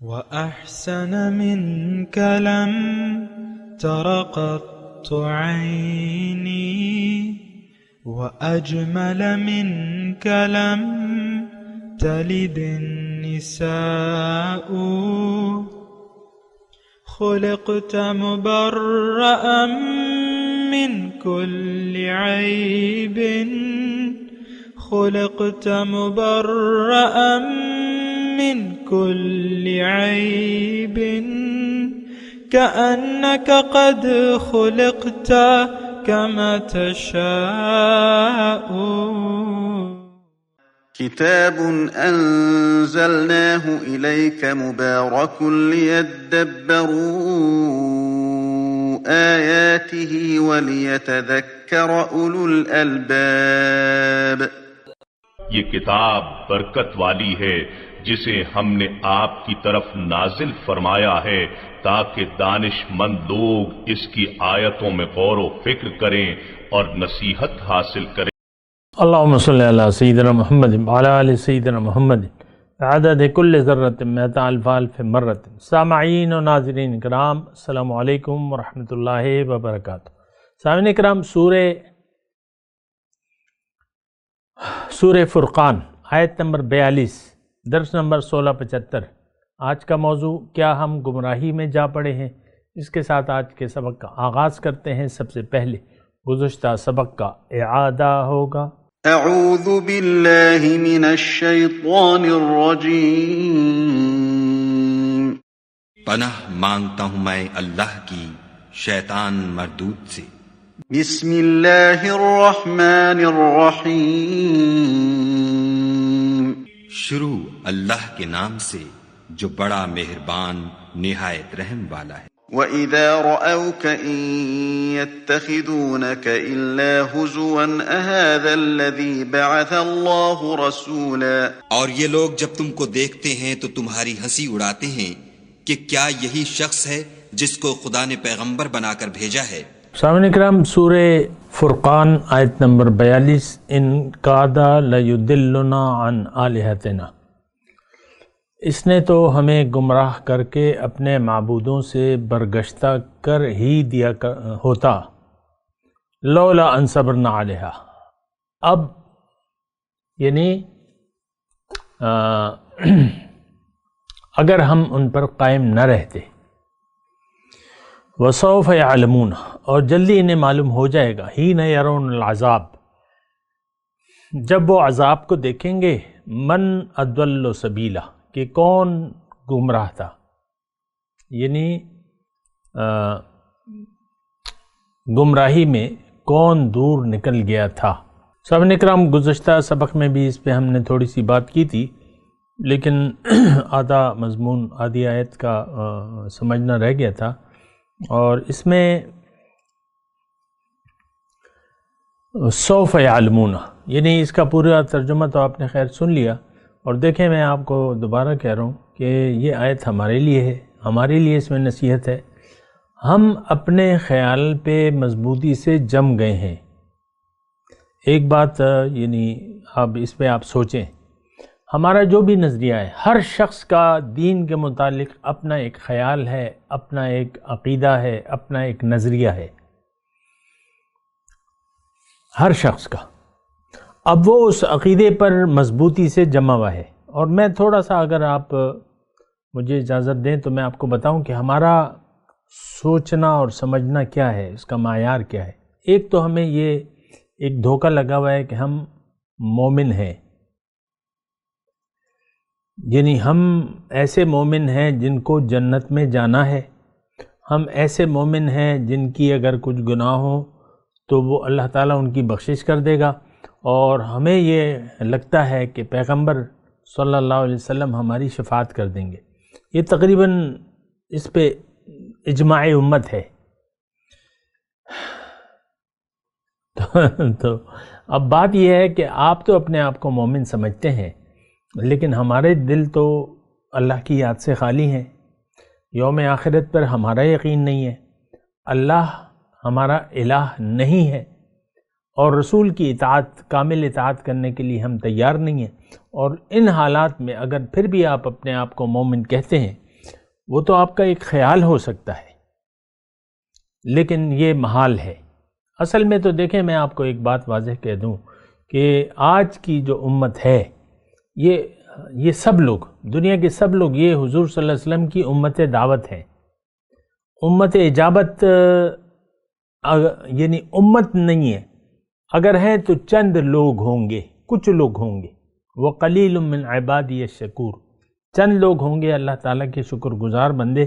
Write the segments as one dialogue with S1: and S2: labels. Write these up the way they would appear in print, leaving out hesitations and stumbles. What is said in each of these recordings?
S1: وأحسن منك لم تر قط عيني وأجمل منك لم تلد النساء خلقت مبرأ من كل عيب خلقت مبرأ من كل عيب كأنك قد خلقت كما تشاء.
S2: كتاب أنزلناه إليك مبارك ليدبروا آياته وليتذكر أولو الألباب.
S3: یہ کتاب برکت والی ہے جسے ہم نے آپ کی طرف نازل فرمایا ہے تاکہ دانش مند لوگ اس کی آیتوں میں غور و فکر کریں اور نصیحت حاصل کریں.
S4: اللہم صلی علی سیدنا محمد وعلی آل سیدنا محمد عدد کل ذرۃ مئۃ الف الف مرۃ. سامعین و ناظرین کرام، السلام علیکم ورحمۃ اللہ وبرکاتہ. سامعین کرام، سورہ فرقان آیت نمبر 42، درس نمبر 1675. آج کا موضوع کیا ہم گمراہی میں جا پڑے ہیں؟ اس کے ساتھ آج کے سبق کا آغاز کرتے ہیں. سب سے پہلے گزشتہ سبق کا اعادہ ہوگا.
S2: اعوذ باللہ من الشیطان الرجیم.
S5: پناہ مانگتا ہوں میں اللہ کی شیطان مردود سے.
S2: بسم اللہ الرحمن الرحیم.
S5: شروع اللہ کے نام سے جو بڑا مہربان نہایت رحم والا ہے.
S2: وَإِذَا رَأَوْكَ إِن يَتَّخِذُونَكَ إِلَّا هُزُوًا أَهَذَا الَّذِي بَعَثَ اللَّهُ رَسُولًا.
S5: اور یہ لوگ جب تم کو دیکھتے ہیں تو تمہاری ہنسی اڑاتے ہیں کہ کیا یہی شخص ہے جس کو خدا نے پیغمبر بنا کر بھیجا ہے.
S4: سامعین کرام، سورہ فرقان آیت نمبر 42، ان کادا لیضلنا عن آلہتنا. اس نے تو ہمیں گمراہ کر کے اپنے معبودوں سے برگشتہ کر ہی دیا ہوتا. لولا ان صبرنا علیہا. اب یعنی اگر ہم ان پر قائم نہ رہتے. وسوف یعلمون، اور جلدی انہیں معلوم ہو جائے گا. حین یرون العذاب، جب وہ عذاب کو دیکھیں گے. من اضل سبیلا، کہ کون گمراہ تھا، یعنی گمراہی میں کون دور نکل گیا تھا. سامعین کرام، گزشتہ سبق میں بھی اس پہ ہم نے تھوڑی سی بات کی تھی، لیکن آدھا مضمون آدھی آیت کا سمجھنا رہ گیا تھا. اور اس میں سوف یعلمون، یعنی اس کا پورا ترجمہ تو آپ نے خیر سن لیا. اور دیکھیں، میں آپ کو دوبارہ کہہ رہا ہوں کہ یہ آیت ہمارے لیے ہے، ہمارے لیے اس میں نصیحت ہے. ہم اپنے خیال پہ مضبوطی سے جم گئے ہیں. ایک بات یعنی اب اس پہ آپ سوچیں، ہمارا جو بھی نظریہ ہے، ہر شخص کا دین کے متعلق اپنا ایک خیال ہے، اپنا ایک عقیدہ ہے، اپنا ایک نظریہ ہے، ہر شخص کا. اب وہ اس عقیدے پر مضبوطی سے جمع ہوا ہے. اور میں تھوڑا سا، اگر آپ مجھے اجازت دیں تو میں آپ کو بتاؤں کہ ہمارا سوچنا اور سمجھنا کیا ہے، اس کا معیار کیا ہے. ایک تو ہمیں یہ ایک دھوکہ لگا ہوا ہے کہ ہم مومن ہیں، یعنی ہم ایسے مومن ہیں جن کو جنت میں جانا ہے. ہم ایسے مومن ہیں جن کی اگر کچھ گناہ ہو تو وہ اللہ تعالیٰ ان کی بخشش کر دے گا. اور ہمیں یہ لگتا ہے کہ پیغمبر صلی اللہ علیہ وسلم ہماری شفاعت کر دیں گے. یہ تقریباً اس پہ اجماع امت ہے. تو اب بات یہ ہے کہ آپ تو اپنے آپ کو مومن سمجھتے ہیں، لیکن ہمارے دل تو اللہ کی یاد سے خالی ہیں. یوم آخرت پر ہمارا یقین نہیں ہے، اللہ ہمارا الہ نہیں ہے، اور رسول کی اطاعت، کامل اطاعت کرنے کے لیے ہم تیار نہیں ہیں. اور ان حالات میں اگر پھر بھی آپ اپنے آپ کو مومن کہتے ہیں وہ تو آپ کا ایک خیال ہو سکتا ہے، لیکن یہ محال ہے۔ اصل میں تو دیکھیں، میں آپ کو ایک بات واضح کہہ دوں کہ آج کی جو امت ہے، یہ سب لوگ، دنیا کے سب لوگ، یہ حضور صلی اللہ علیہ وسلم کی امت دعوت ہے، امت اجابت، یعنی امت نہیں ہے۔ اگر ہیں تو چند لوگ ہوں گے، کچھ لوگ ہوں گے، وَقَلِيلٌ مِّنْ عِبَادِيَ الشَّكُورُ، چند لوگ ہوں گے اللہ تعالیٰ کے شکر گزار بندے،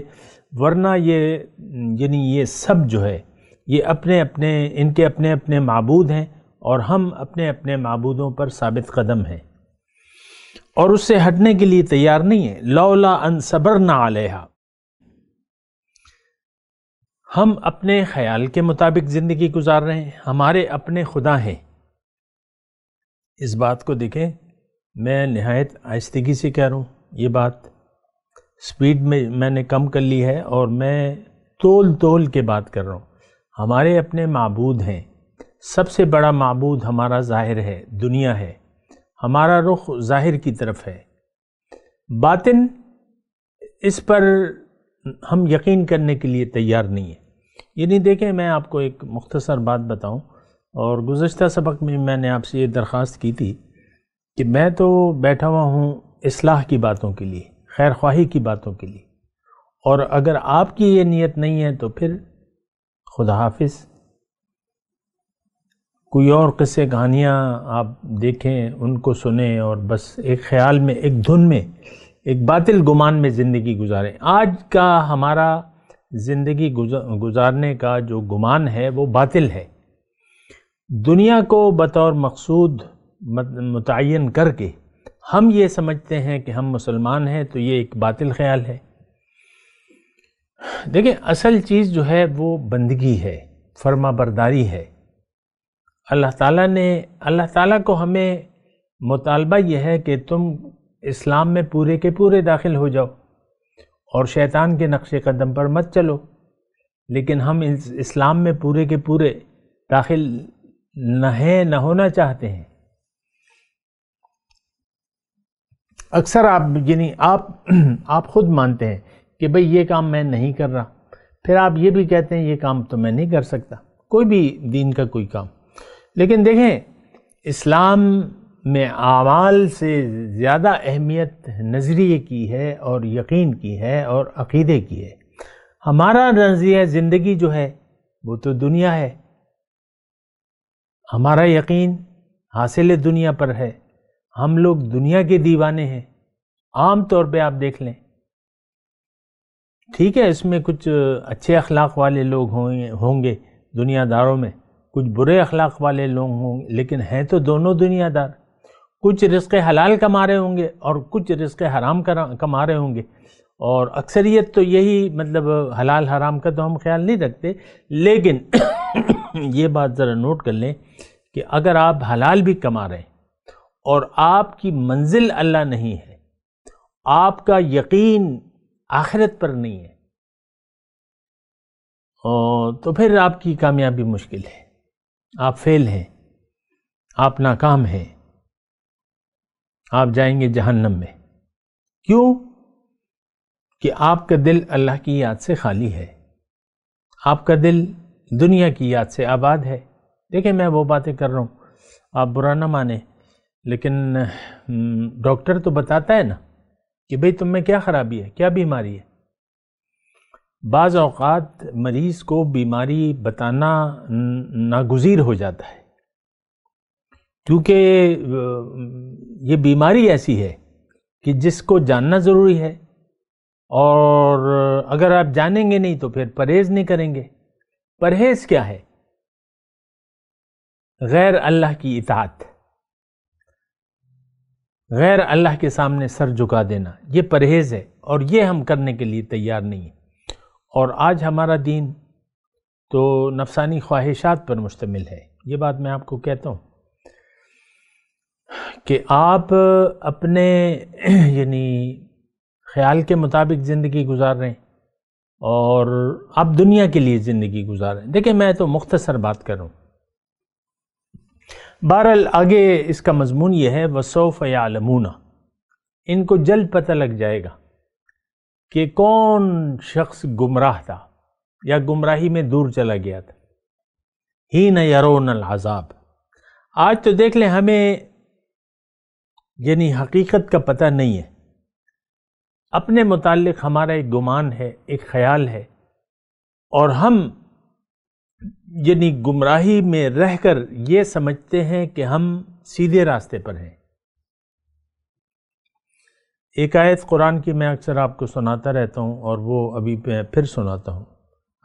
S4: ورنہ یہ سب جو ہے، یہ ان کے اپنے اپنے معبود ہیں، اور ہم اپنے اپنے معبودوں پر ثابت قدم ہیں، اور اس سے ہٹنے کے لیے تیار نہیں ہیں۔ لولا ان صبرنا علیہا، ہم اپنے خیال کے مطابق زندگی گزار رہے ہیں، ہمارے اپنے خدا ہیں۔ اس بات کو دیکھیں، میں نہایت آہستگی سے کہہ رہا ہوں، یہ بات سپیڈ میں نے کم کر لی ہے، اور میں تول کے بات کر رہا ہوں۔ ہمارے اپنے معبود ہیں، سب سے بڑا معبود ہمارا ظاہر ہے، دنیا ہے، ہمارا رخ ظاہر کی طرف ہے، باطن اس پر ہم یقین کرنے کے لیے تیار نہیں ہیں۔ یعنی دیکھیں، میں آپ کو ایک مختصر بات بتاؤں، اور گزشتہ سبق میں نے آپ سے یہ درخواست کی تھی کہ میں تو بیٹھا ہوا ہوں اصلاح کی باتوں کے لیے، خیر خواہی کی باتوں کے لیے، اور اگر آپ کی یہ نیت نہیں ہے تو پھر خدا حافظ۔ کوئی اور قصے کہانیاں آپ دیکھیں، ان کو سنیں، اور بس ایک خیال میں، ایک دھن میں، ایک باطل گمان میں زندگی گزاریں۔ آج کا ہمارا زندگی گزارنے کا جو گمان ہے وہ باطل ہے۔ دنیا کو بطور مقصود متعین کر کے ہم یہ سمجھتے ہیں کہ ہم مسلمان ہیں، تو یہ ایک باطل خیال ہے۔ دیکھیں، اصل چیز جو ہے وہ بندگی ہے، فرما برداری ہے۔ اللہ تعالیٰ کو ہمیں مطالبہ یہ ہے کہ تم اسلام میں پورے کے پورے داخل ہو جاؤ، اور شیطان کے نقش قدم پر مت چلو، لیکن ہم اسلام میں پورے کے پورے داخل نہ ہونا چاہتے ہیں۔ اکثر آپ خود مانتے ہیں کہ بھئی یہ کام میں نہیں کر رہا، پھر آپ یہ بھی کہتے ہیں یہ کام تو میں نہیں کر سکتا، کوئی بھی دین کا کوئی کام۔ لیکن دیکھیں، اسلام میں اعمال سے زیادہ اہمیت نظریے کی ہے، اور یقین کی ہے، اور عقیدے کی ہے۔ ہمارا نظریہ زندگی جو ہے وہ تو دنیا ہے، ہمارا یقین حاصل دنیا پر ہے، ہم لوگ دنیا کے دیوانے ہیں۔ عام طور پہ آپ دیکھ لیں، ٹھیک ہے، اس میں کچھ اچھے اخلاق والے لوگ ہوں گے دنیا داروں میں، کچھ برے اخلاق والے لوگ ہوں گے، لیکن ہیں تو دونوں دنیا دار۔ کچھ رزق حلال کما رہے ہوں گے، اور کچھ رزق حرام کما رہے ہوں گے، اور اکثریت تو یہی، مطلب حلال حرام کا تو ہم خیال نہیں رکھتے۔ لیکن یہ بات ذرا نوٹ کر لیں کہ اگر آپ حلال بھی کما رہے ہیں، اور آپ کی منزل اللہ نہیں ہے، آپ کا یقین آخرت پر نہیں ہے، تو پھر آپ کی کامیابی مشکل ہے، آپ فیل ہیں، آپ ناکام ہیں، آپ جائیں گے جہنم میں۔ کیوں؟ کہ آپ کا دل اللہ کی یاد سے خالی ہے، آپ کا دل دنیا کی یاد سے آباد ہے۔ دیکھیں، میں وہ باتیں کر رہا ہوں، آپ برا نہ مانیں، لیکن ڈاکٹر تو بتاتا ہے نا کہ بھئی تم میں کیا خرابی ہے، کیا بیماری ہے۔ بعض اوقات مریض کو بیماری بتانا ناگزیر ہو جاتا ہے، کیونکہ یہ بیماری ایسی ہے کہ جس کو جاننا ضروری ہے، اور اگر آپ جانیں گے نہیں تو پھر پرہیز نہیں کریں گے۔ پرہیز کیا ہے؟ غیر اللہ کی اطاعت، غیر اللہ کے سامنے سر جھکا دینا، یہ پرہیز ہے، اور یہ ہم کرنے کے لیے تیار نہیں ہیں۔ اور آج ہمارا دین تو نفسانی خواہشات پر مشتمل ہے۔ یہ بات میں آپ کو کہتا ہوں کہ آپ اپنے خیال کے مطابق زندگی گزار رہے ہیں، اور آپ دنیا کے لیے زندگی گزار رہے ہیں۔ دیکھیں، میں تو مختصر بات کر رہا ہوں، بہرحال آگے اس کا مضمون یہ ہے، وَسَوْفَ يَعْلَمُونَ، ان کو جلد پتہ لگ جائے گا کہ کون شخص گمراہ تھا یا گمراہی میں دور چلا گیا تھا. حین یرون العذاب. آج تو دیکھ لیں ہمیں یعنی حقیقت کا پتہ نہیں ہے، اپنے متعلق ہمارا ایک گمان ہے، ایک خیال ہے، اور ہم یعنی گمراہی میں رہ کر یہ سمجھتے ہیں کہ ہم سیدھے راستے پر ہیں. ایک آیت قرآن کی میں اکثر آپ کو سناتا رہتا ہوں اور وہ ابھی پھر سناتا ہوں.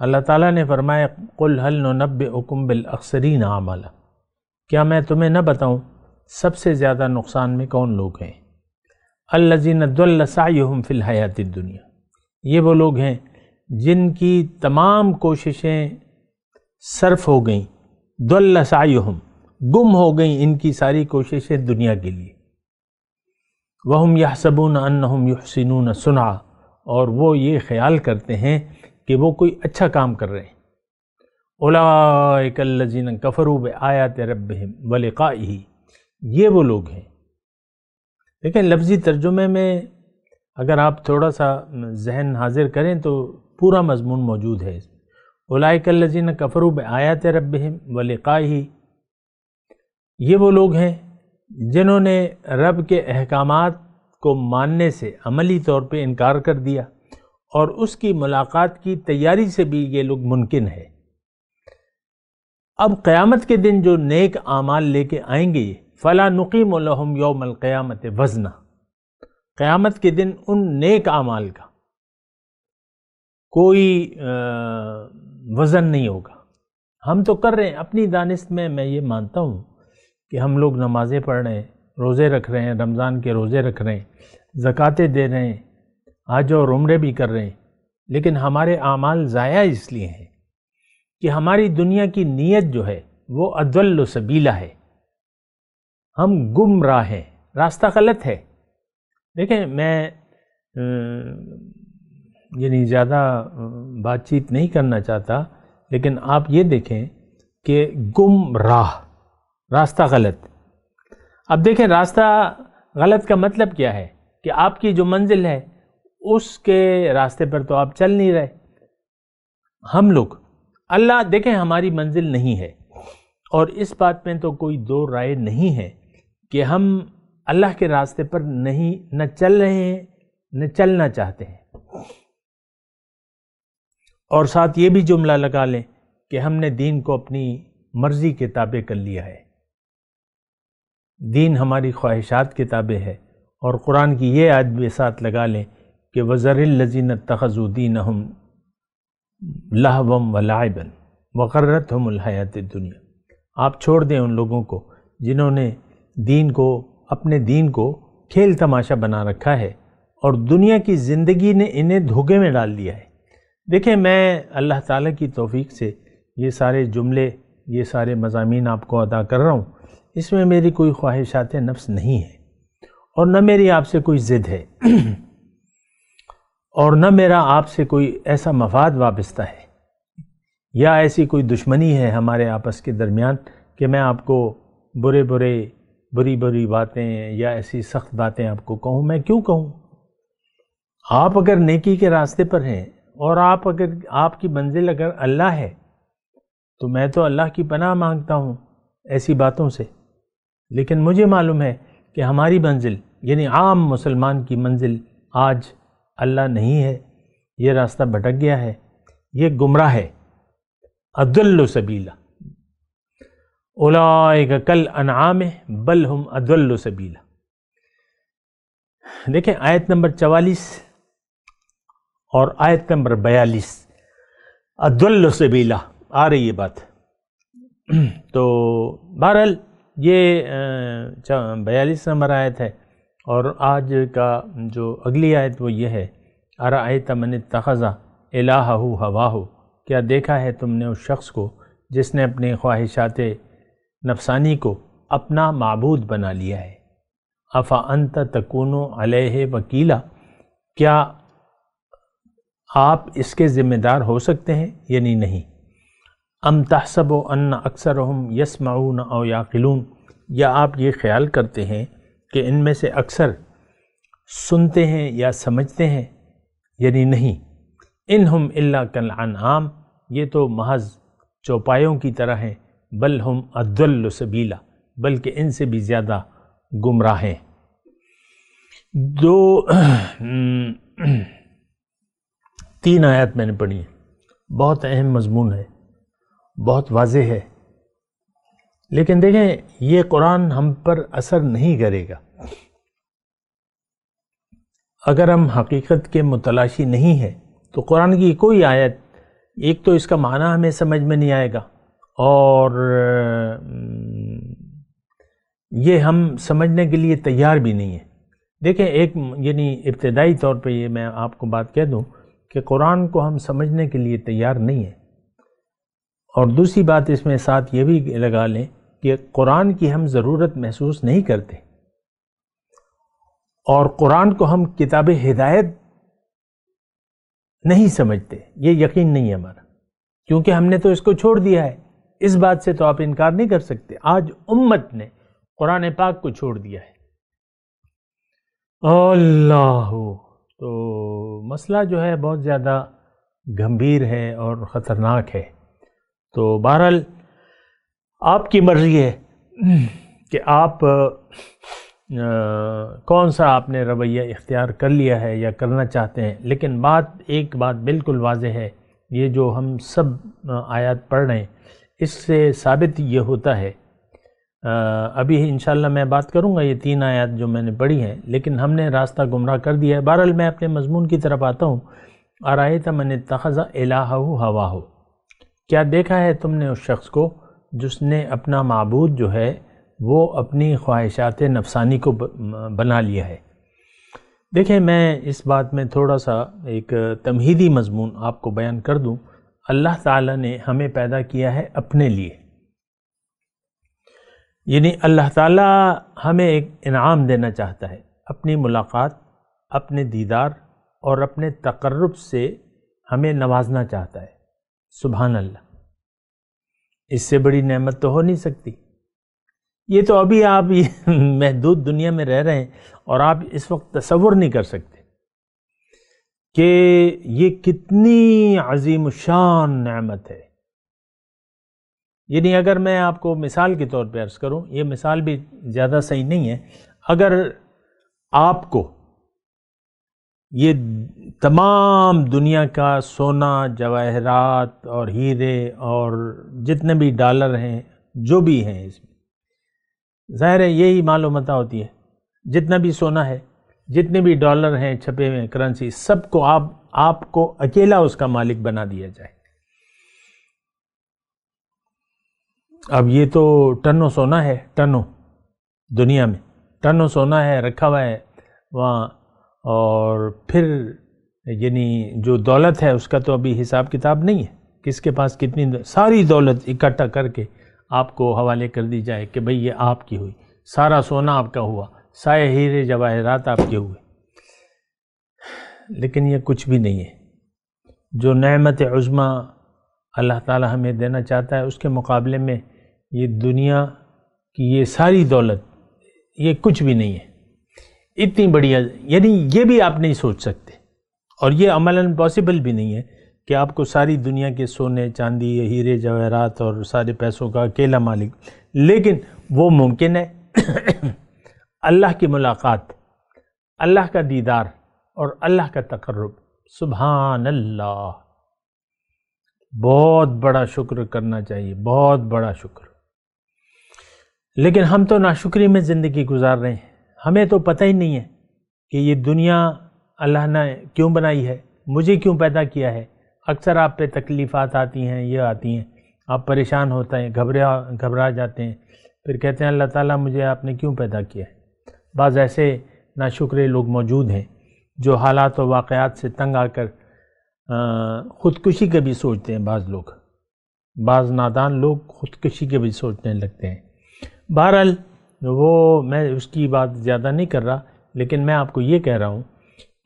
S4: اللہ تعالیٰ نے فرمایا قُلْ هَلْ نُنَبِّئُكُمْ بِالْأَخْسَرِينَ أَعْمَالًا. کیا میں تمہیں نہ بتاؤں سب سے زیادہ نقصان میں کون لوگ ہیں؟ الَّذِينَ ضَلَّ سَعْيُهُمْ فِي الْحَيَاةِ الدُّنْيَا. یہ وہ لوگ ہیں جن کی تمام کوششیں صرف ہو گئیں. ضَلَّ سَعْيُهُمْ، گم ہو گئیں ان کی ساری کوششیں دنیا کے لیے. وَهُمْ يَحْسَبُونَ أَنَّهُمْ يُحْسِنُونَ صُنْعًا، اور وہ یہ خیال کرتے ہیں کہ وہ کوئی اچھا کام کر رہے ہیں. اولئک الذین کفروا بآیات ربہم ولقائہ. یہ وہ لوگ ہیں. لیکن لفظی ترجمے میں اگر آپ تھوڑا سا ذہن حاضر کریں تو پورا مضمون موجود ہے. اولئک الذین کفروا بآیات ربہم ولقائہ. یہ وہ لوگ ہیں جنہوں نے رب کے احکامات کو ماننے سے عملی طور پہ انکار کر دیا اور اس کی ملاقات کی تیاری سے بھی یہ لوگ منکر ہے. اب قیامت کے دن جو نیک اعمال لے کے آئیں گے فَلَا نُقِيمُ لَهُمْ يَوْمَ الْقِيَامَةِ وَزْنًا. قیامت کے دن ان نیک اعمال کا کوئی وزن نہیں ہوگا. ہم تو کر رہے ہیں اپنی دانست میں یہ مانتا ہوں کہ ہم لوگ نمازیں پڑھ رہے ہیں، روزے رکھ رہے ہیں، رمضان کے روزے رکھ رہے ہیں، زکاتیں دے رہے ہیں، حج اور عمرے بھی کر رہے ہیں، لیکن ہمارے اعمال ضائع اس لیے ہیں کہ ہماری دنیا کی نیت جو ہے وہ اضل سبیلہ ہے. ہم گمراہ ہیں، راستہ غلط ہے. دیکھیں میں یعنی زیادہ بات چیت نہیں کرنا چاہتا، لیکن آپ یہ دیکھیں کہ گمراہ، راستہ غلط. اب دیکھیں راستہ غلط کا مطلب کیا ہے کہ آپ کی جو منزل ہے اس کے راستے پر تو آپ چل نہیں رہے. ہم لوگ اللہ دیکھیں ہماری منزل نہیں ہے، اور اس بات میں تو کوئی دو رائے نہیں ہے کہ ہم اللہ کے راستے پر نہ چل رہے ہیں نہ چلنا چاہتے ہیں. اور ساتھ یہ بھی جملہ لگا لیں کہ ہم نے دین کو اپنی مرضی کے تابع کر لیا ہے. دین ہماری خواہشات کے تابع ہے. اور قرآن کی یہ آیت بھی ساتھ لگا لیں کہ وَذَرِ الَّذِينَ اتَّخَذُوا دِينَهُمْ لَهْوًا وَلَعِبًا وَغَرَّتْهُمُ الْحَيَاةُ الدُّنْيَا. آپ چھوڑ دیں ان لوگوں کو جنہوں نے اپنے دین کو کھیل تماشا بنا رکھا ہے اور دنیا کی زندگی نے انہیں دھوکے میں ڈال دیا ہے. دیکھیں میں اللہ تعالیٰ کی توفیق سے یہ سارے جملے، یہ سارے مضامین آپ کو ادا کر رہا ہوں. اس میں میری کوئی خواہشات نفس نہیں ہے، اور نہ میری آپ سے کوئی ضد ہے، اور نہ میرا آپ سے کوئی ایسا مفاد وابستہ ہے یا ایسی کوئی دشمنی ہے ہمارے آپس کے درمیان کہ میں آپ کو بری باتیں یا ایسی سخت باتیں آپ کو کہوں. میں کیوں کہوں؟ آپ اگر نیکی کے راستے پر ہیں اور آپ کی منزل اگر اللہ ہے تو میں تو اللہ کی پناہ مانگتا ہوں ایسی باتوں سے. لیکن مجھے معلوم ہے کہ ہماری منزل یعنی عام مسلمان کی منزل آج اللہ نہیں ہے. یہ راستہ بھٹک گیا ہے، یہ گمراہ ہے. اضل سبیلا اولئک کالانعام بل ہم اضل سبیلا. دیکھیں آیت نمبر 44 اور آیت نمبر 42 اضل سبیلا آ رہی ہے بات. تو بہرحال یہ 42 نمبر آیت ہے، اور آج کا جو اگلی آیت وہ یہ ہے ارأیت من اتخذ الہہ ہواہ. کیا دیکھا ہے تم نے اس شخص کو جس نے اپنے خواہشات نفسانی کو اپنا معبود بنا لیا ہے. افا انت تکون علیہ وکیلا. کیا آپ اس کے ذمہ دار ہو سکتے ہیں؟ یعنی نہیں. ام تحسب ان اکثرہم یسمعون او یعقلون. یا آپ یہ خیال کرتے ہیں کہ ان میں سے اکثر سنتے ہیں یا سمجھتے ہیں. یعنی نہیں، انہم الا کالانعام، یہ تو محض چوپایوں کی طرح ہیں، بل ہم اضل سبیلا، بلکہ ان سے بھی زیادہ گمراہ ہیں۔ تین آیات میں نے پڑھی ہیں، بہت اہم مضمون ہے، بہت واضح ہے، لیکن دیکھیں یہ قرآن ہم پر اثر نہیں کرے گا اگر ہم حقیقت کے متلاشی نہیں ہیں۔ تو قرآن کی کوئی آیت، ایک تو اس کا معنی ہمیں سمجھ میں نہیں آئے گا، اور یہ ہم سمجھنے کے لیے تیار بھی نہیں ہیں۔ دیکھیں ایک یعنی ابتدائی طور پہ یہ میں آپ کو بات کہہ دوں کہ قرآن کو ہم سمجھنے کے لیے تیار نہیں ہیں، اور دوسری بات اس میں ساتھ یہ بھی لگا لیں کہ قرآن کی ہم ضرورت محسوس نہیں کرتے، اور قرآن کو ہم کتاب ہدایت نہیں سمجھتے، یہ یقین نہیں ہے ہمارا، کیونکہ ہم نے تو اس کو چھوڑ دیا ہے۔ اس بات سے تو آپ انکار نہیں کر سکتے، آج امت نے قرآن پاک کو چھوڑ دیا ہے۔ اللہ، تو مسئلہ جو ہے بہت زیادہ گمبھیر ہے اور خطرناک ہے۔ تو بہرحال آپ کی مرضی ہے کہ آپ کون سا آپ نے رویہ اختیار کر لیا ہے یا کرنا چاہتے ہیں، لیکن ایک بات بالکل واضح ہے، یہ جو ہم سب آیات پڑھ رہے ہیں اس سے ثابت یہ ہوتا ہے، ابھی انشاءاللہ میں بات کروں گا یہ تین آیات جو میں نے پڑھی ہیں، لیکن ہم نے راستہ گمراہ کر دیا ہے۔ بہرحال میں اپنے مضمون کی طرف آتا ہوں۔ ارائیت من اتخذ الہہ ہواہ، کیا دیکھا ہے تم نے اس شخص کو جس نے اپنا معبود جو ہے وہ اپنی خواہشات نفسانی کو بنا لیا ہے۔ دیکھیں میں اس بات میں تھوڑا سا ایک تمہیدی مضمون آپ کو بیان کر دوں۔ اللہ تعالیٰ نے ہمیں پیدا کیا ہے اپنے لیے، یعنی اللہ تعالیٰ ہمیں ایک انعام دینا چاہتا ہے، اپنی ملاقات، اپنے دیدار اور اپنے تقرب سے ہمیں نوازنا چاہتا ہے۔ سبحان اللہ، اس سے بڑی نعمت تو ہو نہیں سکتی۔ یہ تو ابھی آپ محدود دنیا میں رہ رہے ہیں اور آپ اس وقت تصور نہیں کر سکتے کہ یہ کتنی عظیم الشان نعمت ہے۔ یعنی اگر میں آپ کو مثال کے طور پہ عرض کروں، یہ مثال بھی زیادہ صحیح نہیں ہے، اگر آپ کو یہ تمام دنیا کا سونا، جواہرات اور ہیرے اور جتنے بھی ڈالر ہیں جو بھی ہیں، اس میں ظاہر ہے یہی مال و متاع ہوتی ہے، جتنا بھی سونا ہے، جتنے بھی ڈالر ہیں چھپے ہوئے کرنسی، سب کو آپ کو اکیلا اس کا مالک بنا دیا جائے۔ اب یہ تو ٹنوں سونا ہے، ٹنوں دنیا میں ٹنوں سونا ہے رکھا ہوا ہے وہاں، اور پھر یعنی جو دولت ہے اس کا تو ابھی حساب کتاب نہیں ہے، کس کے پاس کتنی ساری دولت اکٹھا کر کے آپ کو حوالے کر دی جائے کہ بھئی یہ آپ کی ہوئی، سارا سونا آپ کا ہوا، سارے ہیرے جواہرات آپ کے ہوئے، لیکن یہ کچھ بھی نہیں ہے۔ جو نعمت عظمیٰ اللہ تعالی ہمیں دینا چاہتا ہے اس کے مقابلے میں یہ دنیا کی یہ ساری دولت یہ کچھ بھی نہیں ہے، اتنی بڑی، یعنی یہ بھی آپ نہیں سوچ سکتے، اور یہ عملاً پاسبل بھی نہیں ہے کہ آپ کو ساری دنیا کے سونے، چاندی، ہیرے، جواہرات اور سارے پیسوں کا اکیلا مالک، لیکن وہ ممکن ہے۔ اللہ کی ملاقات، اللہ کا دیدار اور اللہ کا تقرب، سبحان اللہ، بہت بڑا شکر کرنا چاہیے، بہت بڑا شکر۔ لیکن ہم تو ناشکری میں زندگی گزار رہے ہیں، ہمیں تو پتہ ہی نہیں ہے کہ یہ دنیا اللہ نے کیوں بنائی ہے، مجھے کیوں پیدا کیا ہے۔ اکثر آپ پہ تکلیفات آتی ہیں، یہ آتی ہیں، آپ پریشان ہوتے ہیں، گھبرا جاتے ہیں، پھر کہتے ہیں اللہ تعالیٰ مجھے آپ نے کیوں پیدا کیا ہے۔ بعض ایسے ناشکرے لوگ موجود ہیں جو حالات و واقعات سے تنگ آ کر خودکشی کے بھی سوچتے ہیں، بعض نادان لوگ خودکشی کے بھی سوچنے لگتے ہیں۔ بہرحال وہ میں اس کی بات زیادہ نہیں کر رہا، لیکن میں آپ کو یہ کہہ رہا ہوں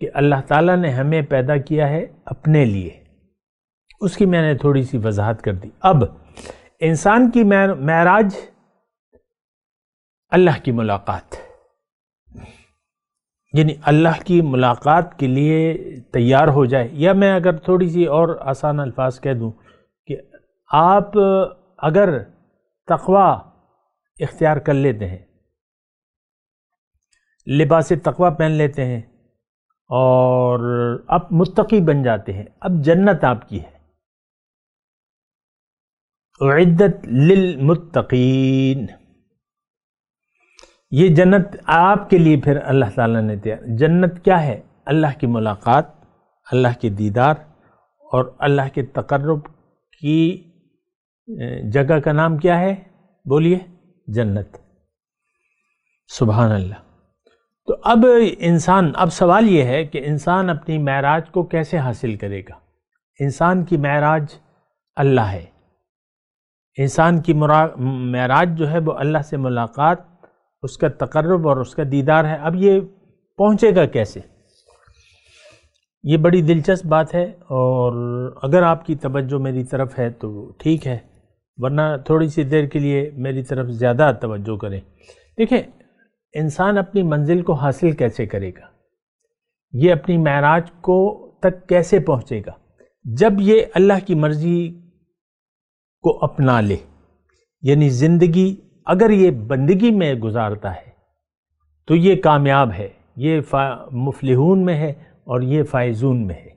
S4: کہ اللہ تعالیٰ نے ہمیں پیدا کیا ہے اپنے لیے، اس کی میں نے تھوڑی سی وضاحت کر دی۔ اب انسان کی معراج اللہ کی ملاقات، یعنی اللہ کی ملاقات کے لیے تیار ہو جائے. یا میں اگر تھوڑی سی اور آسان الفاظ کہہ دوں کہ آپ اگر تقوی اختیار کر لیتے ہیں، لباس تقوی پہن لیتے ہیں اور اب متقی بن جاتے ہیں، اب جنت آپ کی ہے. اعدت للمتقین، یہ جنت آپ کے لیے پھر اللہ تعالیٰ نے دیا. جنت کیا ہے؟ اللہ کی ملاقات، اللہ کے دیدار اور اللہ کے تقرب کی جگہ کا نام کیا ہے؟ بولیے، جنت. سبحان اللہ. تو اب سوال یہ ہے کہ انسان اپنی معراج کو کیسے حاصل کرے گا؟ انسان کی معراج اللہ ہے. انسان کی معراج جو ہے وہ اللہ سے ملاقات، اس کا تقرب اور اس کا دیدار ہے. اب یہ پہنچے گا کیسے؟ یہ بڑی دلچسپ بات ہے، اور اگر آپ کی توجہ میری طرف ہے تو ٹھیک ہے، ورنہ تھوڑی سی دیر کے لیے میری طرف زیادہ توجہ کریں. دیکھیں، انسان اپنی منزل کو حاصل کیسے کرے گا؟ یہ اپنی معراج کو تک کیسے پہنچے گا؟ جب یہ اللہ کی مرضی کو اپنا لے. یعنی زندگی اگر یہ بندگی میں گزارتا ہے تو یہ کامیاب ہے، یہ مفلحون میں ہے اور یہ فائزون میں ہے.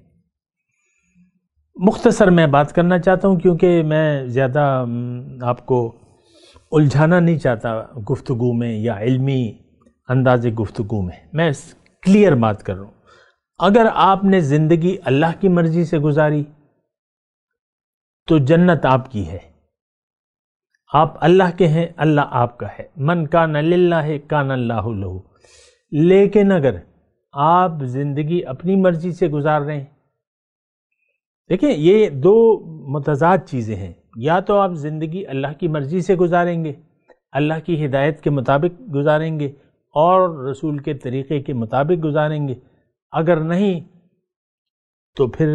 S4: مختصر میں بات کرنا چاہتا ہوں کیونکہ میں زیادہ آپ کو الجھانا نہیں چاہتا گفتگو میں یا علمی انداز گفتگو میں. میں کلیئر بات کر رہا ہوں. اگر آپ نے زندگی اللہ کی مرضی سے گزاری تو جنت آپ کی ہے، آپ اللہ کے ہیں، اللہ آپ کا ہے. من کان للہ کان اللہ لہ. لیکن اگر آپ زندگی اپنی مرضی سے گزار رہے ہیں، دیکھیں یہ دو متضاد چیزیں ہیں. یا تو آپ زندگی اللہ کی مرضی سے گزاریں گے، اللہ کی ہدایت کے مطابق گزاریں گے اور رسول کے طریقے کے مطابق گزاریں گے. اگر نہیں تو پھر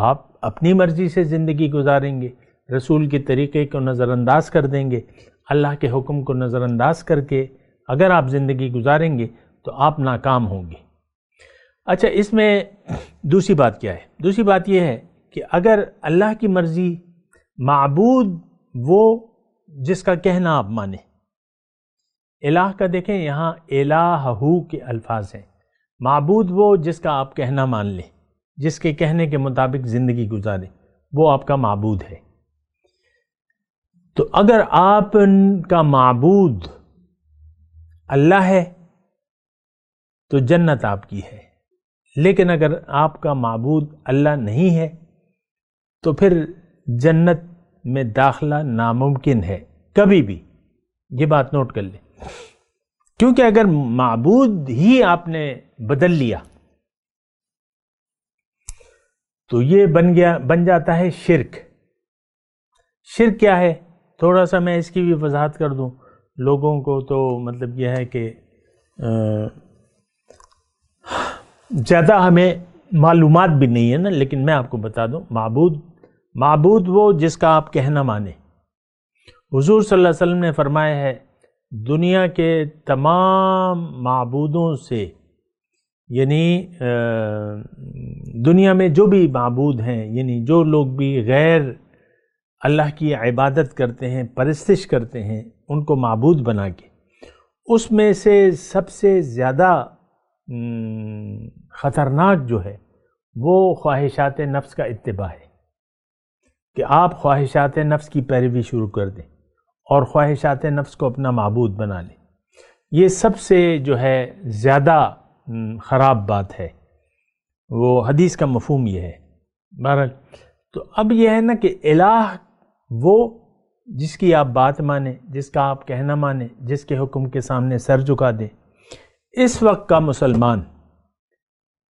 S4: آپ اپنی مرضی سے زندگی گزاریں گے، رسول کے طریقے کو نظر انداز کر دیں گے، اللہ کے حکم کو نظر انداز کر کے اگر آپ زندگی گزاریں گے تو آپ ناکام ہوں گے. اچھا، اس میں دوسری بات کیا ہے؟ دوسری بات یہ ہے کہ اگر اللہ کی مرضی، معبود وہ جس کا کہنا آپ مانیں. الہ کا دیکھیں یہاں الہہو کے الفاظ ہیں. معبود وہ جس کا آپ کہنا مان لیں، جس کے کہنے کے مطابق زندگی گزاریں، وہ آپ کا معبود ہے. تو اگر آپ کا معبود اللہ ہے تو جنت آپ کی ہے. لیکن اگر آپ کا معبود اللہ نہیں ہے تو پھر جنت میں داخلہ ناممکن ہے کبھی بھی. یہ بات نوٹ کر لیں، کیونکہ اگر معبود ہی آپ نے بدل لیا تو یہ بن جاتا ہے شرک. شرک کیا ہے؟ تھوڑا سا میں اس کی بھی وضاحت کر دوں لوگوں کو. تو مطلب یہ ہے کہ زیادہ ہمیں معلومات بھی نہیں ہے نا، لیکن میں آپ کو بتا دوں. معبود وہ جس کا آپ کہنا مانیں. حضور صلی اللہ علیہ وسلم نے فرمایا ہے دنیا کے تمام معبودوں سے، یعنی دنیا میں جو بھی معبود ہیں، یعنی جو لوگ بھی غیر اللہ کی عبادت کرتے ہیں، پرستش کرتے ہیں ان کو معبود بنا کے، اس میں سے سب سے زیادہ خطرناک جو ہے وہ خواہشات نفس کا اتباع ہے. کہ آپ خواہشات نفس کی پیروی شروع کر دیں اور خواہشات نفس کو اپنا معبود بنا لیں. یہ سب سے جو ہے زیادہ خراب بات ہے. وہ حدیث کا مفہوم یہ ہے. بہرحال تو اب یہ ہے نا کہ الہ وہ جس کی آپ بات مانیں، جس کا آپ کہنا مانیں، جس کے حکم کے سامنے سر جھکا دیں. اس وقت کا مسلمان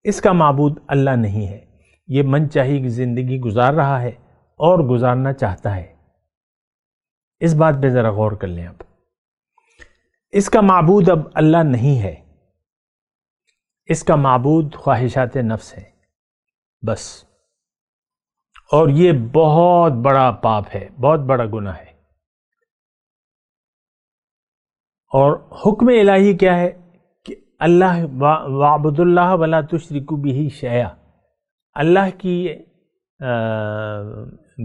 S4: اس کا معبود اللہ نہیں ہے. یہ من چاہی زندگی گزار رہا ہے اور گزارنا چاہتا ہے. اس بات پہ ذرا غور کر لیں. اب اس کا معبود اب اللہ نہیں ہے، اس کا معبود خواہشات نفس ہے بس. اور یہ بہت بڑا پاپ ہے، بہت بڑا گناہ ہے. اور حکم الہی کیا ہے کہ اللہ وَاعْبُدُوا اللَّهَ وَلَا تُشْرِكُوا بِهِ شَيْئًا، اللہ کی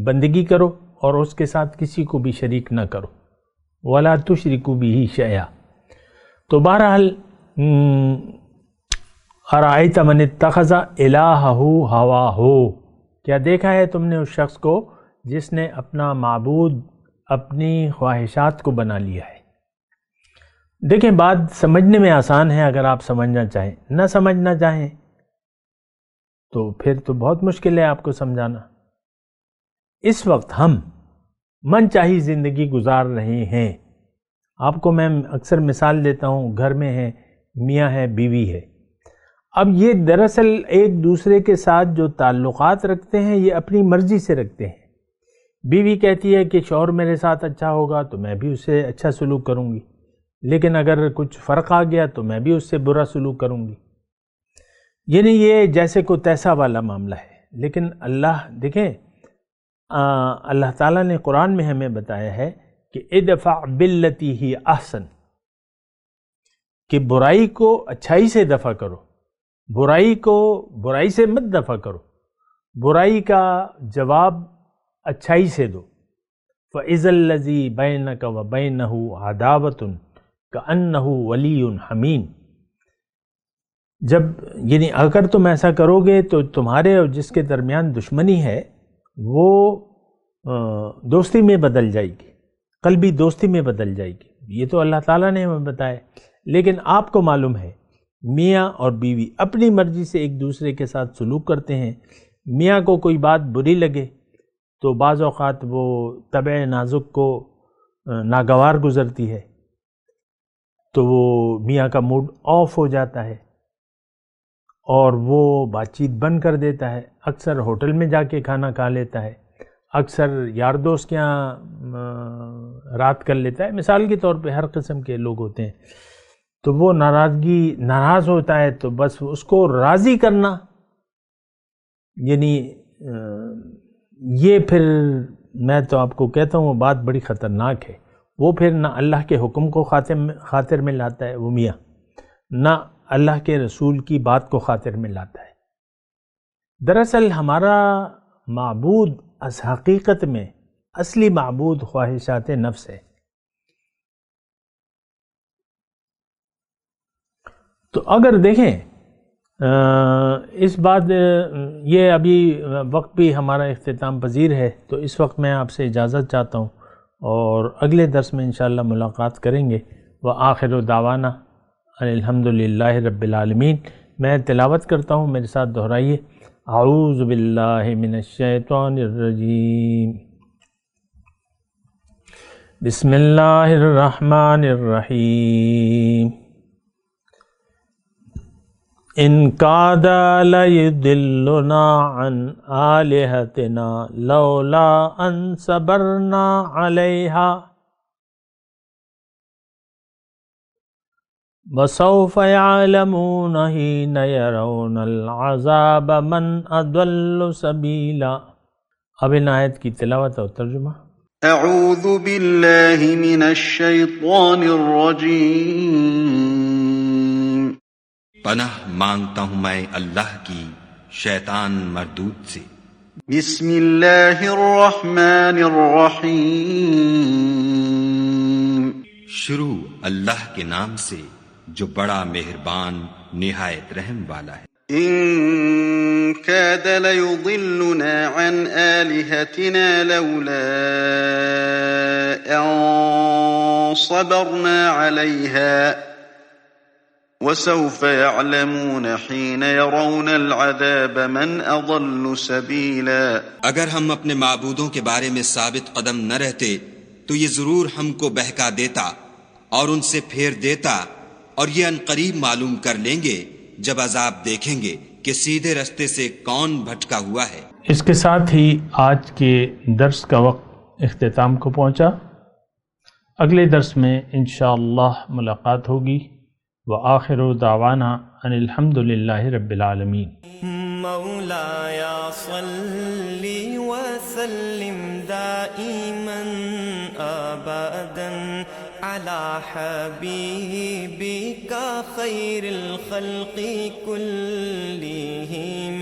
S4: بندگی کرو اور اس کے ساتھ کسی کو بھی شریک نہ کرو، وَلَا تُشْرِكُوا بِهِ شَيْئًا۔ تو بہرحال أَرَأَيْتَ مَنِ اتَّخَذَ إِلَٰهَهُ هَوَاهُ، کیا دیکھا ہے تم نے اس شخص کو جس نے اپنا معبود اپنی خواہشات کو بنا لیا ہے۔ دیکھیں بات سمجھنے میں آسان ہے اگر آپ سمجھنا چاہیں، نہ سمجھنا چاہیں تو پھر تو بہت مشکل ہے آپ کو سمجھانا۔ اس وقت ہم من چاہی زندگی گزار رہے ہیں۔ آپ کو میں اکثر مثال دیتا ہوں، گھر میں ہے، میاں ہے، بیوی ہے۔ اب یہ دراصل ایک دوسرے کے ساتھ جو تعلقات رکھتے ہیں یہ اپنی مرضی سے رکھتے ہیں۔ بیوی کہتی ہے کہ شوہر میرے ساتھ اچھا ہوگا تو میں بھی اس سے اچھا سلوک کروں گی، لیکن اگر کچھ فرق آ گیا تو میں بھی اس سے برا سلوک کروں گی۔ یعنی یہ جیسے کو تیسا والا معاملہ ہے۔ لیکن اللہ دیکھیں، اللہ تعالیٰ نے قرآن میں ہمیں بتایا ہے کہ ادفع باللتی ہی احسن، کہ برائی کو اچھائی سے دفع کرو، برائی کو برائی سے مت دفع کرو، برائی کا جواب اچھائی سے دو۔ فَإِذَا الَّذِي بَيْنَكَ وَبَيْنَهُ عَدَاوَةٌ كَأَنَّهُ وَلِيٌّ حَمِيمٌ، جب یعنی اگر تم ایسا کرو گے تو تمہارے اور جس کے درمیان دشمنی ہے وہ دوستی میں بدل جائے گی، قلبی دوستی میں بدل جائے گی۔ یہ تو اللہ تعالیٰ نے ہمیں بتایا، لیکن آپ کو معلوم ہے میاں اور بیوی اپنی مرضی سے ایک دوسرے کے ساتھ سلوک کرتے ہیں۔ میاں کو کوئی بات بری لگے تو بعض اوقات وہ طبع نازک کو ناگوار گزرتی ہے تو وہ میاں کا موڈ آف ہو جاتا ہے اور وہ بات چیت بند کر دیتا ہے، اکثر ہوٹل میں جا کے کھانا کھا لیتا ہے، اکثر یار دوست کے یہاں رات کر لیتا ہے۔ مثال کے طور پہ ہر قسم کے لوگ ہوتے ہیں، تو وہ ناراض ہوتا ہے تو بس اس کو راضی کرنا، یعنی یہ پھر میں تو آپ کو کہتا ہوں وہ بات بڑی خطرناک ہے۔ وہ پھر نہ اللہ کے حکم کو خاطر میں لاتا ہے وہ میاں، نہ اللہ کے رسول کی بات کو خاطر میں لاتا ہے۔ دراصل ہمارا معبود از حقیقت میں اصلی معبود خواہشات نفس ہے۔ تو اگر دیکھیں اس بات یہ ابھی وقت بھی ہمارا اختتام پذیر ہے، تو اس وقت میں آپ سے اجازت چاہتا ہوں اور اگلے درس میں انشاءاللہ ملاقات کریں گے۔ وآخر دعوانا الحمدللہ رب العالمین۔ میں تلاوت کرتا ہوں، میرے ساتھ دہرائیے۔ اعوذ باللہ من الشیطان الرجیم، بسم اللہ الرحمن الرحیم۔ ان کاد لیضلنا عن آلہتنا لولا ان صبرنا علیہا وسوف يعلمون حين يرون العذاب من اضل سبیلا۔ اب ان آیت کی تلاوت اور ترجمہ۔
S2: اعوذ باللہ من الشیطان الرجیم،
S5: پناہ مانگتا ہوں میں اللہ کی شیطان مردود سے۔
S2: بسم اللہ الرحمن الرحیم،
S5: شروع اللہ کے نام سے جو بڑا مہربان نہایت رحم والا ہے۔
S2: ان کاد لیضلنا عن آلہتنا لولا ان صبرنا علیہا وسوف يعلمون حين يرون العذاب من اضل سبیلا۔
S5: اگر ہم اپنے معبودوں کے بارے میں ثابت قدم نہ رہتے تو یہ ضرور ہم کو بہکا دیتا اور ان سے پھیر دیتا، اور یہ عنقریب معلوم کر لیں گے جب عذاب دیکھیں گے کہ سیدھے رستے سے کون بھٹکا ہوا ہے۔
S4: اس کے ساتھ ہی آج کے درس کا وقت اختتام کو پہنچا۔ اگلے درس میں انشاءاللہ ملاقات ہوگی۔ وآخر دعوانا ان الحمدللہ رب العالمین۔
S6: مولایا صلی وسلم دائما ابدا على حبيبك خير الخلق كلهم